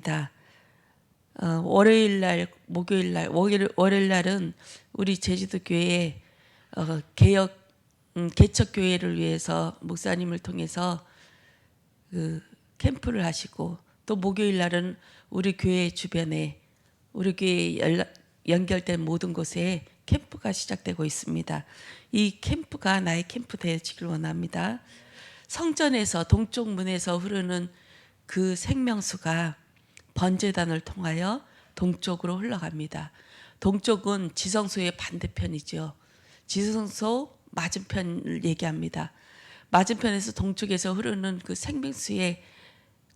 다. 월요일 날, 목요일 날, 월요일 날은 우리 제주도 교회 개척 교회를 위해서 목사님을 통해서 그 캠프를 하시고, 또 목요일 날은 우리 교회 주변에 우리 교회 연결된 모든 곳에 캠프가 시작되고 있습니다. 이 캠프가 나의 캠프 되어지길 원합니다. 성전에서 동쪽 문에서 흐르는 그 생명수가 번제단을 통하여 동쪽으로 흘러갑니다. 동쪽은 지성소의 반대편이죠. 지성소 맞은편을 얘기합니다. 맞은편에서 동쪽에서 흐르는 그 생명수에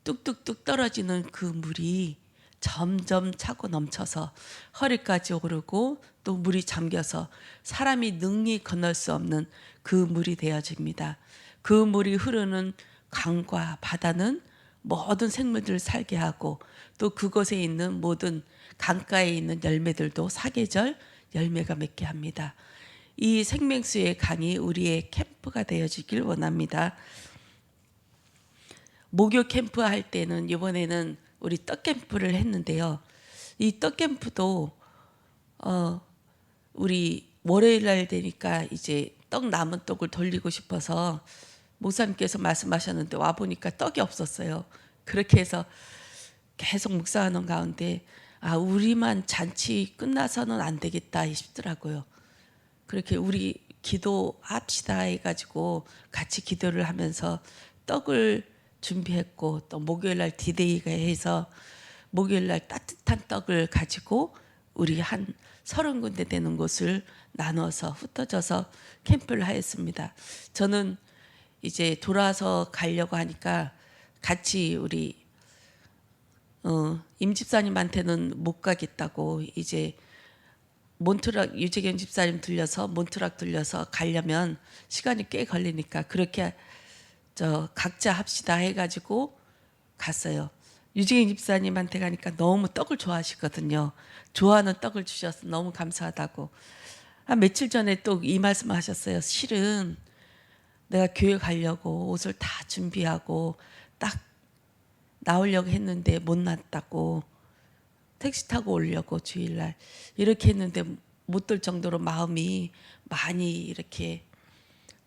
뚝뚝뚝 떨어지는 그 물이 점점 차고 넘쳐서 허리까지 오르고, 또 물이 잠겨서 사람이 능히 건널 수 없는 그 물이 되어집니다. 그 물이 흐르는 강과 바다는 모든 생물들을 살게 하고, 또 그곳에 있는 모든 강가에 있는 열매들도 사계절 열매가 맺게 합니다. 이 생명수의 강이 우리의 캠프가 되어지길 원합니다. 목요 캠프 할 때는 이번에는 우리 떡 캠프를 했는데요. 이 떡 캠프도 우리 월요일 날 되니까 이제 떡 남은 떡을 돌리고 싶어서 목사님께서 말씀하셨는데 와 보니까 떡이 없었어요. 그렇게 해서 계속 묵상하는 가운데 우리만 잔치 끝나서는 안 되겠다 싶더라고요. 그렇게 우리 기도합시다 해가지고 같이 기도를 하면서 떡을 준비했고, 또 목요일날 디데이가 해서 목요일날 따뜻한 떡을 가지고 우리 한 30군데 되는 곳을 나눠서 흩어져서 캠프를 하였습니다. 저는 이제 돌아서 가려고 하니까 같이 우리 임 집사님한테는 못 가겠다고, 이제 몬트락 유재경 집사님 들려서 몬트락 들려서 가려면 시간이 꽤 걸리니까 그렇게 각자 합시다 해가지고 갔어요. 유재경 집사님한테 가니까 너무 떡을 좋아하시거든요. 좋아하는 떡을 주셔서 너무 감사하다고. 한 며칠 전에 또 이 말씀을 하셨어요. 실은 내가 교회 가려고 옷을 다 준비하고 딱 나오려고 했는데 못 났다고, 택시 타고 오려고 주일날 이렇게 했는데 못 들 정도로 마음이 많이 이렇게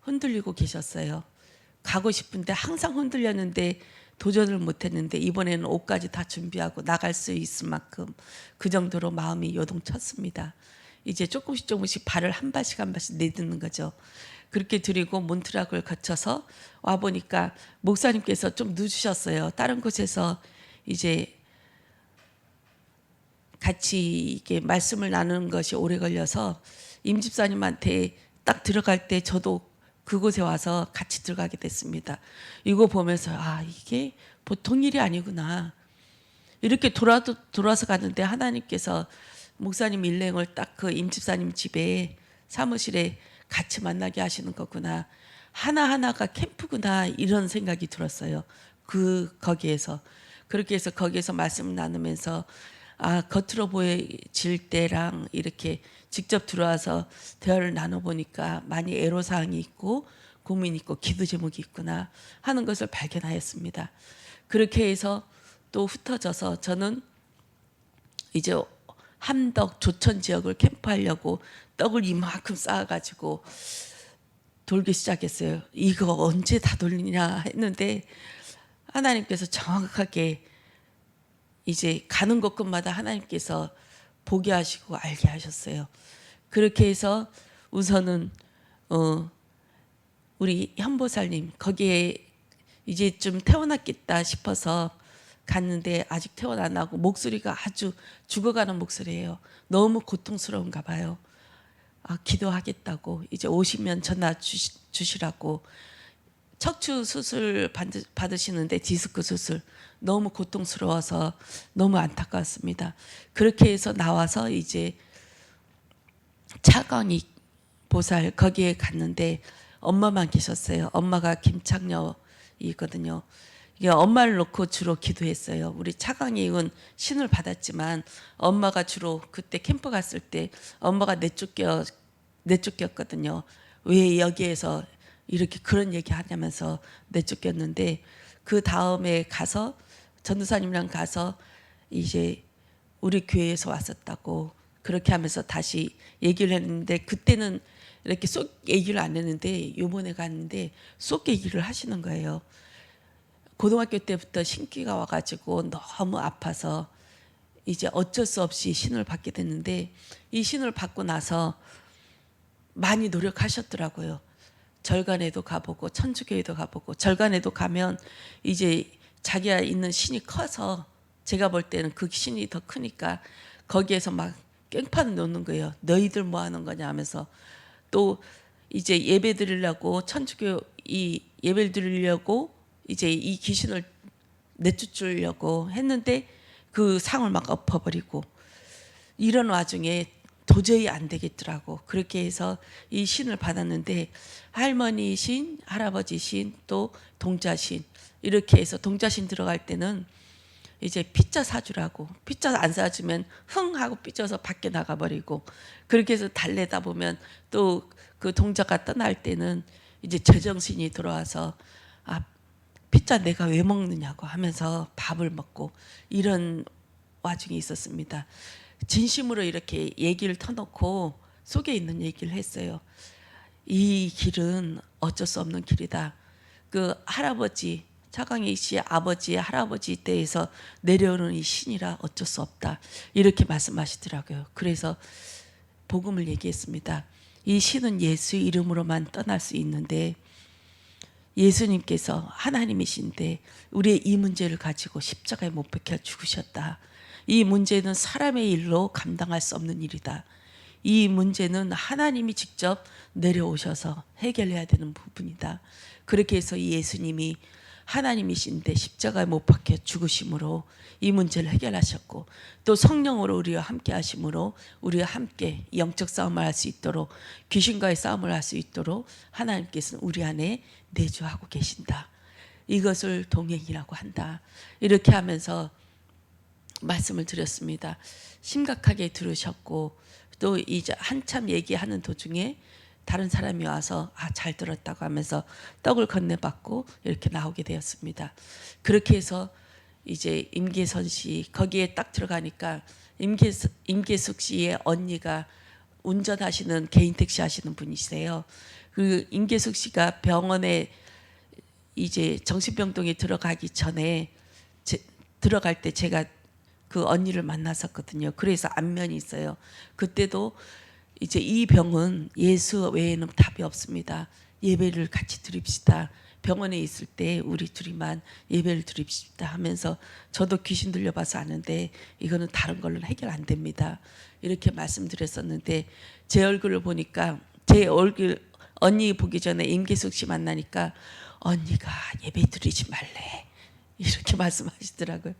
흔들리고 계셨어요. 가고 싶은데 항상 흔들렸는데 도전을 못했는데, 이번에는 옷까지 다 준비하고 나갈 수 있을 만큼 그 정도로 마음이 요동쳤습니다. 이제 조금씩 발을 한 발씩 내딛는 거죠. 그렇게 드리고 몬트락을 거쳐서 와 보니까 목사님께서 좀 늦으셨어요. 다른 곳에서 이제 같이 이게 말씀을 나누는 것이 오래 걸려서 임 집사님한테 딱 들어갈 때 저도 그곳에 와서 같이 들어가게 됐습니다. 이거 보면서 이게 보통 일이 아니구나. 이렇게 돌아서 가는데 하나님께서 목사님 일행을 딱 그 임 집사님 집에 사무실에 같이 만나게 하시는 거구나. 하나하나가 캠프구나, 이런 생각이 들었어요. 거기에서. 그렇게 해서 거기에서 말씀을 나누면서 겉으로 보여질 때랑 이렇게 직접 들어와서 대화를 나눠보니까 많이 애로사항이 있고 고민이 있고 기도 제목이 있구나 하는 것을 발견하였습니다. 그렇게 해서 또 흩어져서 저는 이제 함덕 조천 지역을 캠프하려고 떡을 이만큼 쌓아가지고 돌기 시작했어요. 이거 언제 다 돌리냐 했는데 하나님께서 정확하게 이제 가는 곳곳마다 하나님께서 보게 하시고 알게 하셨어요. 그렇게 해서 우선은 우리 현보살님 거기에 이제 좀 태어났겠다 싶어서 갔는데 아직 태어나 안 하고 목소리가 아주 죽어가는 목소리예요. 너무 고통스러운가 봐요. 기도하겠다고 이제 오시면 전화 주시라고. 척추 수술 받으시는데 디스크 수술 너무 고통스러워서 너무 안타까웠습니다. 그렇게 해서 나와서 이제 차광이 보살 거기에 갔는데 엄마만 계셨어요. 엄마가 김창녀이거든요. 이게 엄마를 놓고 주로 기도했어요. 우리 차광이은 신을 받았지만 엄마가 주로 그때 캠프 갔을 때 엄마가 내쫓겼거든요. 왜 여기에서 이렇게 그런 얘기 하냐면서 내쫓겼는데, 그 다음에 가서 전도사님이랑 가서 이제 우리 교회에서 왔었다고 그렇게 하면서 다시 얘기를 했는데 그때는 이렇게 쏙 얘기를 안 했는데 요번에 갔는데 쏙 얘기를 하시는 거예요. 고등학교 때부터 신기가 와가지고 너무 아파서 이제 어쩔 수 없이 신을 받게 됐는데 이 신을 받고 나서 많이 노력하셨더라고요. 절간에도 가보고 천주교에도 가보고 절간에도 가면 이제 자기가 있는 신이 커서 제가 볼 때는 그 신이 더 크니까 거기에서 막 깽판 놓는 거예요. 너희들 뭐 하는 거냐 하면서 또 이제 예배 드리려고 천주교 이 예배를 드리려고 이제 이 귀신을 내쫓으려고 했는데 그 상을 막 엎어버리고 이런 와중에 도저히 안 되겠더라고. 그렇게 해서 이 신을 받았는데 할머니 신, 할아버지 신, 또 동자신 이렇게 해서 동자신 들어갈 때는 이제 피자 사주라고 피자 안 사주면 흥 하고 삐져서 밖에 나가버리고 그렇게 해서 달래다 보면 또 그 동자가 떠날 때는 이제 제정신이 들어와서 아 피자 내가 왜 먹느냐고 하면서 밥을 먹고 이런 와중에 있었습니다. 진심으로 이렇게 얘기를 터놓고 속에 있는 얘기를 했어요. 이 길은 어쩔 수 없는 길이다. 그 할아버지 차강희 씨 아버지 할아버지 때에서 내려오는 이 신이라 어쩔 수 없다. 이렇게 말씀하시더라고요. 그래서 복음을 얘기했습니다. 이 신은 예수 이름으로만 떠날 수 있는데 예수님께서 하나님이신데 우리의 이 문제를 가지고 십자가에 못 박혀 죽으셨다. 이 문제는 사람의 일로 감당할 수 없는 일이다. 이 문제는 하나님이 직접 내려오셔서 해결해야 되는 부분이다. 그렇게 해서 이 예수님이 하나님이신데 십자가에 못 박혀 죽으심으로 이 문제를 해결하셨고 또 성령으로 우리와 함께 하심으로 우리와 함께 영적 싸움을 할 수 있도록 귀신과의 싸움을 할 수 있도록 하나님께서는 우리 안에 내주하고 계신다. 이것을 동행이라고 한다. 이렇게 하면서 말씀을 드렸습니다. 심각하게 들으셨고 또 이제 한참 얘기하는 도중에 다른 사람이 와서 잘 들었다고 하면서 떡을 건네받고 이렇게 나오게 되었습니다. 그렇게 해서 이제 임계선 씨 거기에 딱 들어가니까 임계숙 씨의 언니가 운전하시는 개인 택시 하시는 분이세요. 그 임계숙 씨가 병원에 이제 정신병동에 들어가기 전에 들어갈 때 제가 그 언니를 만났었거든요. 그래서 안면이 있어요. 그때도 이제 이 병은 예수 외에는 답이 없습니다. 예배를 같이 드립시다. 병원에 있을 때 우리 둘이만 예배를 드립시다 하면서 저도 귀신 들려봐서 아는데 이거는 다른 걸로는 해결 안 됩니다. 이렇게 말씀드렸었는데 제 얼굴을 보니까 제 얼굴 언니 보기 전에 임계숙 씨 만나니까 언니가 예배 드리지 말래 이렇게 말씀하시더라고요.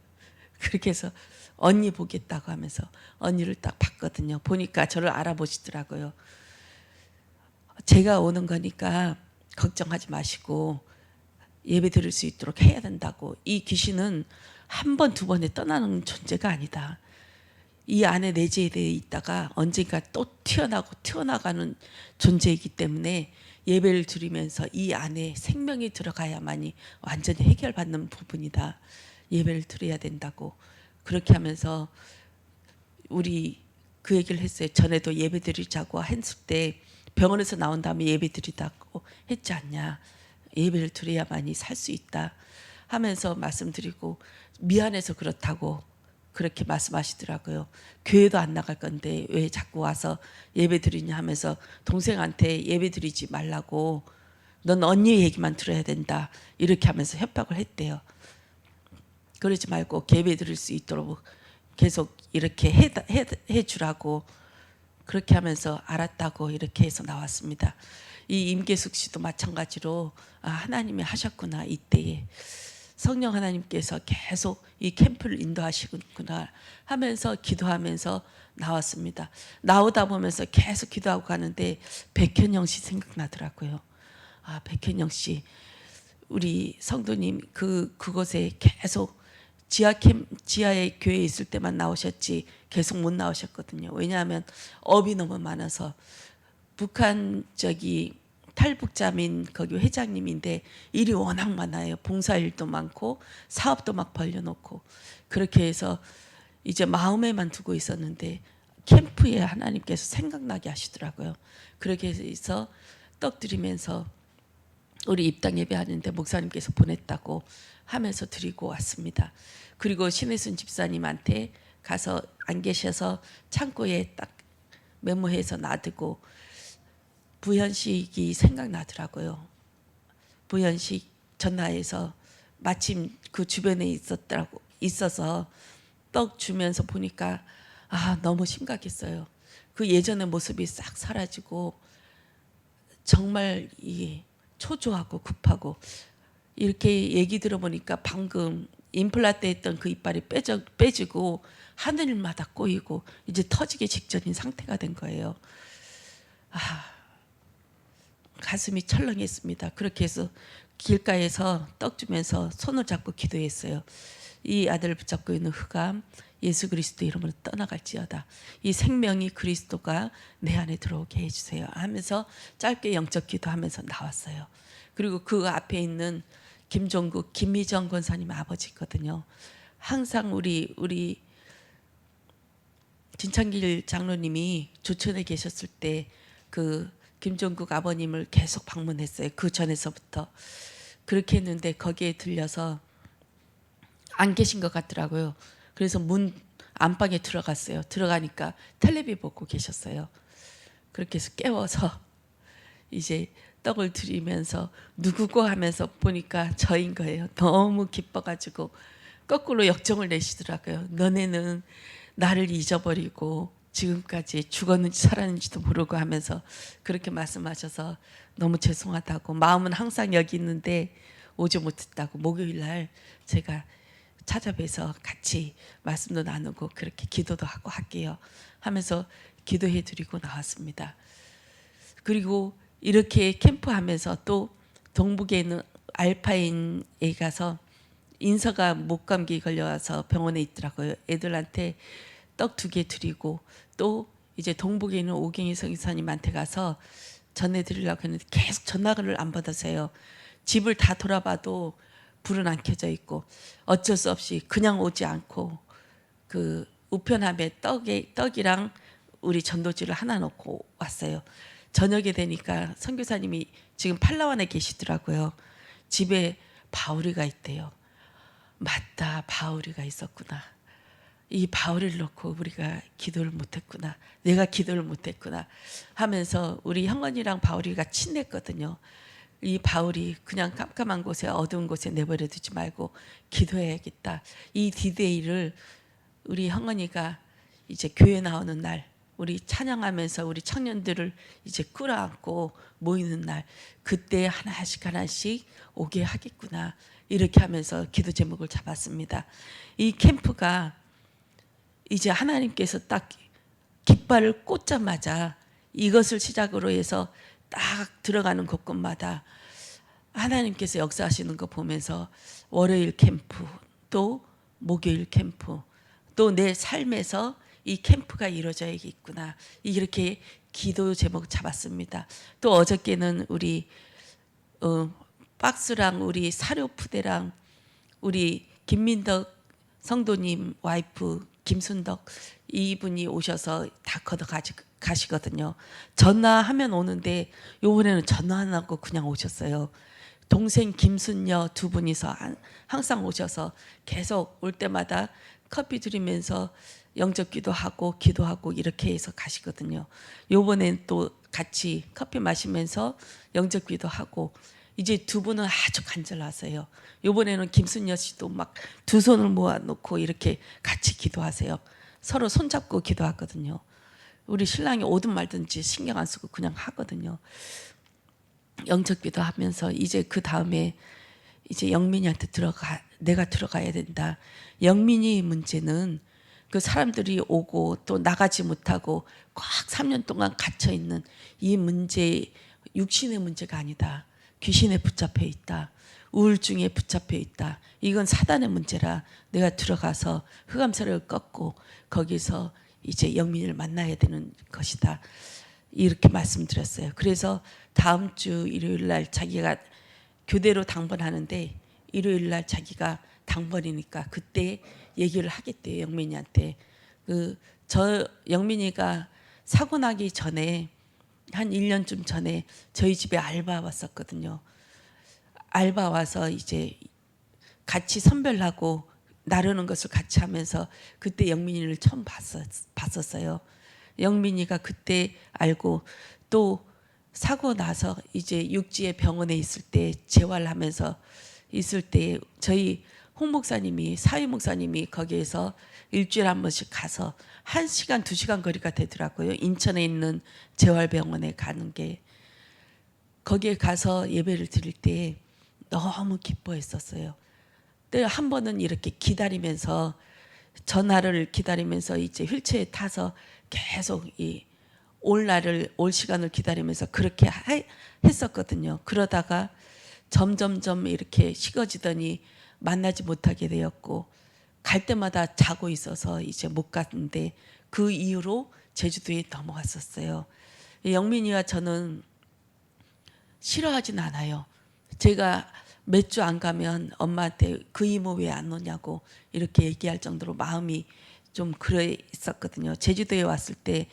그렇게 해서 언니 보겠다고 하면서 언니를 딱 봤거든요. 보니까 저를 알아보시더라고요. 제가 오는 거니까 걱정하지 마시고 예배 드릴 수 있도록 해야 된다고. 이 귀신은 한 번, 두 번에 떠나는 존재가 아니다. 이 안에 내재되어 있다가 언젠가 또 튀어나가는 존재이기 때문에 예배를 드리면서 이 안에 생명이 들어가야만이 완전히 해결받는 부분이다. 예배를 드려야 된다고. 그렇게 하면서 우리 그 얘기를 했어요. 전에도 예배 드리자고 했을 때 병원에서 나온 다음에 예배 드리다고 했지 않냐. 예배를 드려야만이 살 수 있다 하면서 말씀드리고 미안해서 그렇다고 그렇게 말씀하시더라고요. 교회도 안 나갈 건데 왜 자꾸 와서 예배 드리냐 하면서 동생한테 예배 드리지 말라고 넌 언니 얘기만 들어야 된다 이렇게 하면서 협박을 했대요. 그러지 말고 예배 드릴 수 있도록 계속 이렇게 해주라고 그렇게 하면서 알았다고 이렇게 해서 나왔습니다. 이 임계숙 씨도 마찬가지로 하나님이 하셨구나. 이때에 성령 하나님께서 계속 이 캠프를 인도하시구나 하면서 기도하면서 나왔습니다. 나오다 보면서 계속 기도하고 가는데 백현영 씨 생각나더라고요. 백현영 씨 우리 성도님 그곳에 계속 지하에 교회에 있을 때만 나오셨지 계속 못 나오셨거든요. 왜냐하면 업이 너무 많아서 북한 탈북자민 거기 회장님인데 일이 워낙 많아요. 봉사일도 많고 사업도 막 벌려놓고 그렇게 해서 이제 마음에만 두고 있었는데 캠프에 하나님께서 생각나게 하시더라고요. 그렇게 해서 떡 드리면서 우리 입당 예배하는데 목사님께서 보냈다고 하면서 드리고 왔습니다. 그리고 신혜순 집사님한테 가서 안 계셔서 창고에 딱 메모해서 놔두고 부현식이 생각나더라고요. 부현식 전화해서 마침 그 주변에 있어서 떡 주면서 보니까 너무 심각했어요. 그 예전의 모습이 싹 사라지고 정말 초조하고 급하고 이렇게 얘기 들어보니까 방금 임플란트 했던 그 이빨이 빼지고 하늘마다 꼬이고 이제 터지기 직전인 상태가 된 거예요. 가슴이 철렁했습니다. 그렇게 해서 길가에서 떡 주면서 손을 잡고 기도했어요. 이 아들을 붙잡고 있는 흑암 예수 그리스도 이름으로 떠나갈지어다. 이 생명이 그리스도가 내 안에 들어오게 해주세요 하면서 짧게 영적 기도하면서 나왔어요. 그리고 그 앞에 있는 김종국 김희정 권사님 아버지거든요. 항상 우리 진창길 장로님이 조천에 계셨을 때 그 김종국 아버님을 계속 방문했어요. 그 전에서부터 그렇게 했는데 거기에 들려서 안 계신 것 같더라고요. 그래서 문 안방에 들어갔어요. 들어가니까 텔레비 보고 계셨어요. 그렇게 해서 깨워서 이제 떡을 드리면서 누구고 하면서 보니까 저인 거예요. 너무 기뻐가지고 거꾸로 역정을 내시더라고요. 너네는 나를 잊어버리고 지금까지 죽었는지 살았는지도 모르고 하면서 그렇게 말씀하셔서 너무 죄송하다고 마음은 항상 여기 있는데 오지 못했다고 목요일 날 제가 찾아뵈서 같이 말씀도 나누고 그렇게 기도도 하고 할게요 하면서 기도해 드리고 나왔습니다. 그리고 이렇게 캠프하면서 또 동북에 있는 알파인에 가서 인서가 목감기 걸려와서 병원에 있더라고요. 애들한테 떡 2개 드리고 또 이제 동북에 있는 오경희 성의사님한테 가서 전해드리려고 했는데 계속 전화를 안 받으세요. 집을 다 돌아봐도 불은 안 켜져 있고 어쩔 수 없이 그냥 오지 않고 그 우편함에 떡이랑 우리 전도지를 하나 넣고 왔어요. 저녁에 되니까 선교사님이 지금 팔라완에 계시더라고요. 집에 바우리가 있대요. 맞다, 바우리가 있었구나. 이 바우리를 놓고 우리가 기도를 못했구나. 내가 기도를 못했구나 하면서 우리 형언이랑 바우리가 친했거든요. 이 바울이 그냥 깜깜한 곳에 어두운 곳에 내버려 두지 말고 기도해야겠다. 이 디데이를 우리 형언이가 이제 교회 나오는 날 우리 찬양하면서 우리 청년들을 이제 끌어안고 모이는 날 그때 하나씩 오게 하겠구나. 이렇게 하면서 기도 제목을 잡았습니다. 이 캠프가 이제 하나님께서 딱 깃발을 꽂자마자 이것을 시작으로 해서 딱 들어가는 곳곳마다 하나님께서 역사하시는 거 보면서 월요일 캠프 또 목요일 캠프 또 내 삶에서 이 캠프가 이루어져야겠구나 이렇게 기도 제목 잡았습니다. 또 어저께는 우리 박스랑 우리 사료푸대랑 우리 김민덕 성도님 와이프 김순덕 이분이 오셔서 다 걷어 가시거든요. 전화하면 오는데 요번에는 전화 안 하고 그냥 오셨어요. 동생 김순녀 2분이서 항상 오셔서 계속 올 때마다 커피 드리면서 영접 기도하고 이렇게 해서 가시거든요. 요번엔 또 같이 커피 마시면서 영접 기도하고 이제 2분은 아주 간절하세요. 요번에는 김순녀 씨도 막 2손을 모아놓고 이렇게 같이 기도하세요. 서로 손잡고 기도하거든요. 우리 신랑이 오든 말든지 신경 안 쓰고 그냥 하거든요. 영적 기도하면서 이제 그 다음에 이제 영민이한테 내가 들어가야 된다. 영민이 문제는 그 사람들이 오고 또 나가지 못하고 꽉 3년 동안 갇혀 있는 이 문제 육신의 문제가 아니다. 귀신에 붙잡혀 있다. 우울증에 붙잡혀 있다. 이건 사단의 문제라 내가 들어가서 흑암세력을 꺾고 거기서 이제 영민이를 만나야 되는 것이다. 이렇게 말씀드렸어요. 그래서 다음 주 일요일 날 자기가 교대로 당번하는데 일요일 날 자기가 당번이니까 그때 얘기를 하겠대요. 영민이한테. 저 영민이가 사고 나기 전에 한 1년쯤 전에 저희 집에 알바 왔었거든요. 알바 와서 이제 같이 선별하고 나르는 것을 같이 하면서 그때 영민이를 처음 봤었어요. 영민이가 그때 알고 또 사고 나서 이제 육지에 병원에 있을 때 재활하면서 있을 때 저희 홍 목사님이 사위 목사님이 거기에서 일주일에 한 번씩 가서 1시간 2시간 거리가 되더라고요. 인천에 있는 재활병원에 가는 게 거기에 가서 예배를 드릴 때 너무 기뻐했었어요. 또 한 번은 이렇게 기다리면서 전화를 기다리면서 이제 휠체어에 타서 계속 올 시간을 기다리면서 그렇게 했었거든요. 그러다가 점점점 이렇게 식어지더니 만나지 못하게 되었고 갈 때마다 자고 있어서 이제 못 갔는데 그 이후로 제주도에 넘어갔었어요. 영민이와 저는 싫어하진 않아요. 제가 몇 주 안 가면 엄마한테 그 이모 왜 안 오냐고 이렇게 얘기할 정도로 마음이 좀 그랬었거든요. 제주도에 왔을 때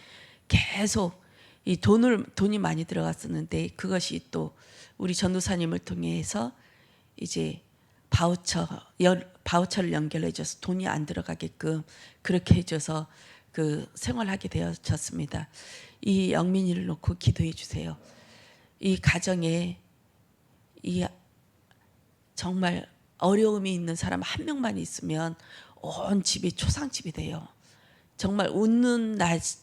계속 이 돈이 많이 들어갔었는데 그것이 또 우리 전도사님을 통해서 이제 바우처를 연결해줘서 돈이 안 들어가게끔 그렇게 해줘서 그 생활하게 되어졌습니다. 이 영민이를 놓고 기도해 주세요. 이 가정에 이 정말 어려움이 있는 사람 한 명만 있으면 온 집이 초상집이 돼요. 정말 웃는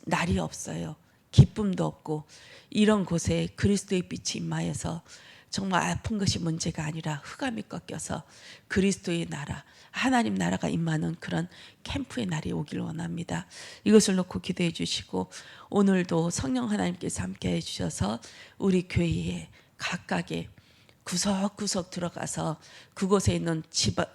날이 없어요. 기쁨도 없고 이런 곳에 그리스도의 빛이 임하여서 정말 아픈 것이 문제가 아니라 흑암이 꺾여서 그리스도의 나라, 하나님 나라가 임하는 그런 캠프의 날이 오길 원합니다. 이것을 놓고 기도해 주시고 오늘도 성령 하나님께서 함께 해주셔서 우리 교회에 각각의 구석구석 들어가서 그곳에 있는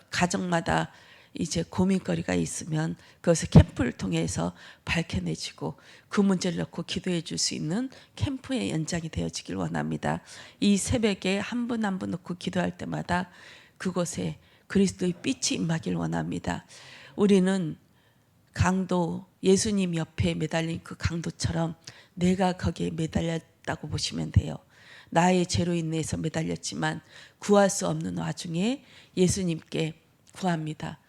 가정마다 이제 고민거리가 있으면 그것을 캠프를 통해서 밝혀내지고 그 문제를 놓고 기도해 줄 수 있는 캠프의 연장이 되어지길 원합니다. 이 새벽에 한 분 한 분 놓고 기도할 때마다 그곳에 그리스도의 빛이 임하길 원합니다. 우리는 강도, 예수님 옆에 매달린 그 강도처럼 내가 거기에 매달렸다고 보시면 돼요. 나의 죄로 인해서 매달렸지만 구할 수 없는 와중에 예수님께 구합니다.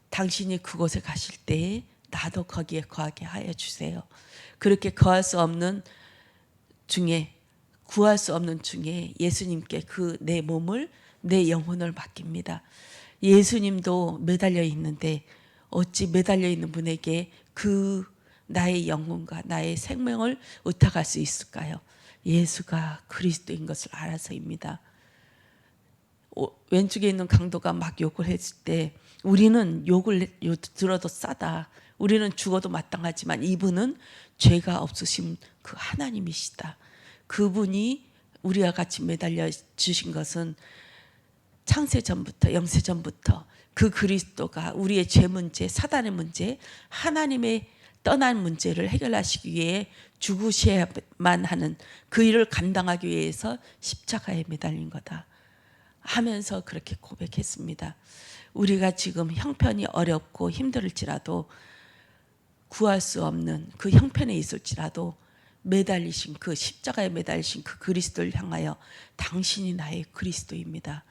당신이 그곳에 가실 때에 나도 거기에 거하게 하여 주세요. 그렇게 거할 수 없는 중에 구할 수 없는 중에 예수님께 그 내 몸을 내 영혼을 맡깁니다. 예수님도 매달려 있는데 어찌 매달려 있는 분에게 그 나의 영혼과 나의 생명을 의탁할 수 있을까요? 예수가 그리스도인 것을 알아서입니다. 왼쪽에 있는 강도가 막 욕을 했을 때 우리는 욕을 들어도 싸다. 우리는 죽어도 마땅하지만 이분은 죄가 없으신 그 하나님이시다. 그분이 우리와 같이 매달려 주신 것은 창세전부터 영세전부터 그 그리스도가 우리의 죄 문제, 사단의 문제, 하나님의 떠난 문제를 해결하시기 위해 죽으셔야만 하는 그 일을 감당하기 위해서 십자가에 매달린 거다 하면서 그렇게 고백했습니다. 우리가 지금 형편이 어렵고 힘들지라도 구할 수 없는 그 형편에 있을지라도 매달리신 그 십자가에 매달리신 그 그리스도를 향하여 당신이 나의 그리스도입니다.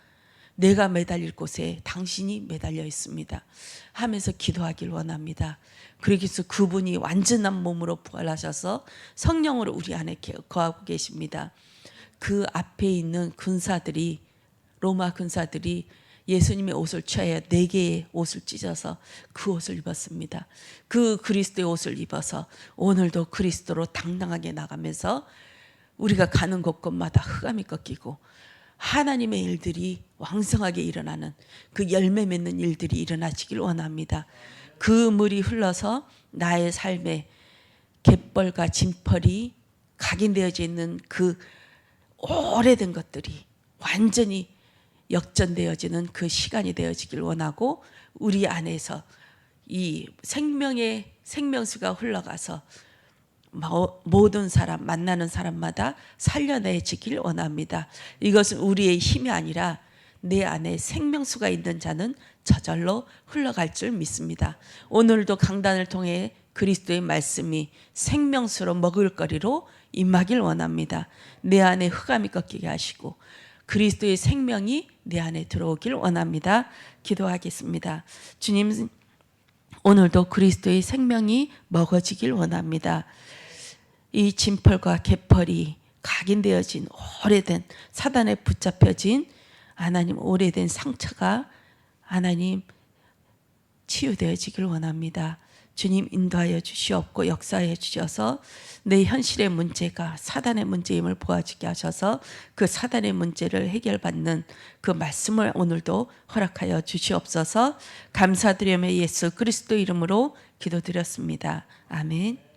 내가 매달릴 곳에 당신이 매달려 있습니다 하면서 기도하길 원합니다. 그래서 그분이 완전한 몸으로 부활하셔서 성령으로 우리 안에 거하고 계십니다. 그 앞에 있는 군사들이 로마 군사들이 예수님의 옷을 취하여 4개의 옷을 찢어서 그 옷을 입었습니다. 그 그리스도의 옷을 입어서 오늘도 그리스도로 당당하게 나가면서 우리가 가는 곳곳마다 흑암이 꺾이고 하나님의 일들이 왕성하게 일어나는 그 열매 맺는 일들이 일어나시길 원합니다. 그 물이 흘러서 나의 삶에 갯벌과 진펄이 각인되어져 있는 그 오래된 것들이 완전히 역전되어지는 그 시간이 되어지길 원하고 우리 안에서 이 생명의 생명수가 흘러가서 모든 사람 만나는 사람마다 살려내지길 원합니다. 이것은 우리의 힘이 아니라 내 안에 생명수가 있는 자는 저절로 흘러갈 줄 믿습니다. 오늘도 강단을 통해 그리스도의 말씀이 생명수로 먹을거리로 임하길 원합니다. 내 안에 흑암이 꺾이게 하시고 그리스도의 생명이 내 안에 들어오길 원합니다. 기도하겠습니다. 주님, 오늘도 그리스도의 생명이 먹어지길 원합니다. 이 진펄과 개펄이 각인되어진 오래된 사단에 붙잡혀진 하나님 오래된 상처가 하나님 치유되어지길 원합니다. 주님 인도하여 주시옵고 역사해 주셔서 내 현실의 문제가 사단의 문제임을 보아지게 하셔서 그 사단의 문제를 해결받는 그 말씀을 오늘도 허락하여 주시옵소서. 감사드리며 예수 그리스도 이름으로 기도드렸습니다. 아멘.